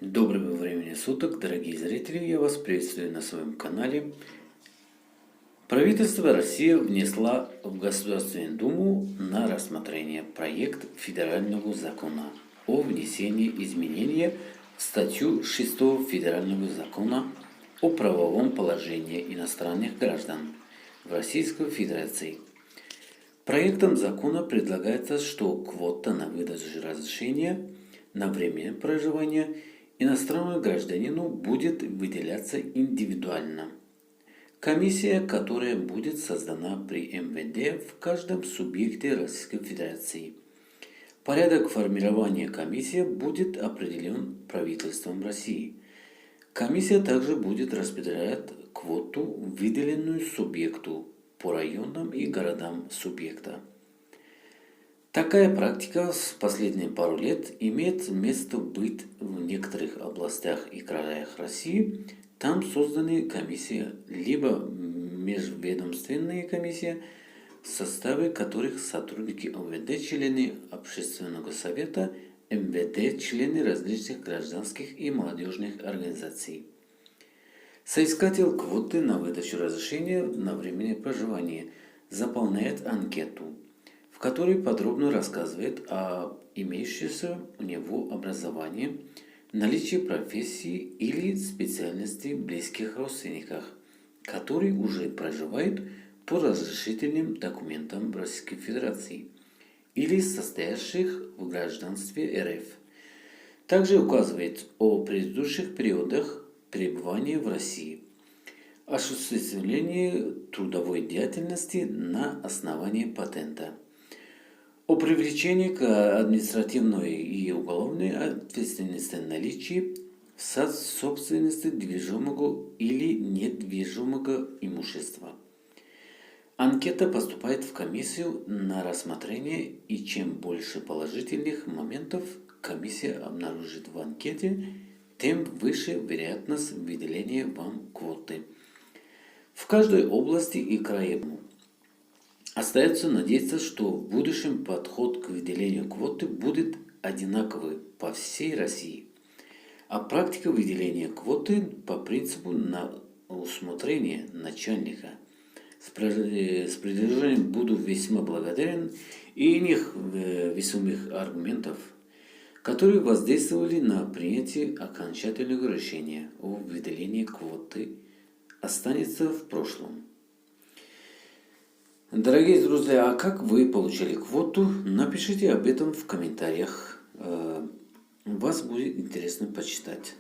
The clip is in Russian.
Доброго времени суток, дорогие зрители! Я вас приветствую на своем канале. Правительство России внесла в Государственную Думу на рассмотрение проект федерального закона о внесении изменения в статью 6 Федерального закона о правовом положении иностранных граждан в Российской Федерации. Проектом закона предлагается, что квота на выдачу разрешения на временное проживание иностранному гражданину будет выделяться индивидуально. Комиссия, которая будет создана при МВД в каждом субъекте Российской Федерации. Порядок формирования комиссии будет определен правительством России. Комиссия также будет распределять квоту, выделенную субъекту по районам и городам субъекта. Такая практика в последние пару лет имеет место быть в некоторых областях и краях России. Там созданы комиссии, либо межведомственные комиссии, в составе которых сотрудники МВД, члены Общественного совета, МВД, члены различных гражданских и молодежных организаций. Соискатель квоты на выдачу разрешения на временное проживание заполняет анкету, в которой подробно рассказывает о имеющемся у него образовании, наличии профессии или специальности близких родственниках, которые уже проживают по разрешительным документам в Российской Федерации или состоящих в гражданстве РФ. Также указывает о предыдущих периодах пребывания в России, осуществлении трудовой деятельности на основании патента, о привлечении к административной и уголовной ответственности наличии в собственности движимого или недвижимого имущества. Анкета поступает в комиссию на рассмотрение, и чем больше положительных моментов комиссия обнаружит в анкете, тем выше вероятность выделения вам квоты. В каждой области и крае остается надеяться, что в будущем подход к выделению квоты будет одинаковый по всей России, а практика выделения квоты по принципу на усмотрение начальника. С придержанием буду весьма благодарен и иных весомых аргументов, которые воздействовали на принятие окончательного решения о выделении квоты, останется в прошлом. Дорогие друзья, а как вы получили квоту? Напишите об этом в комментариях. Вас будет интересно почитать.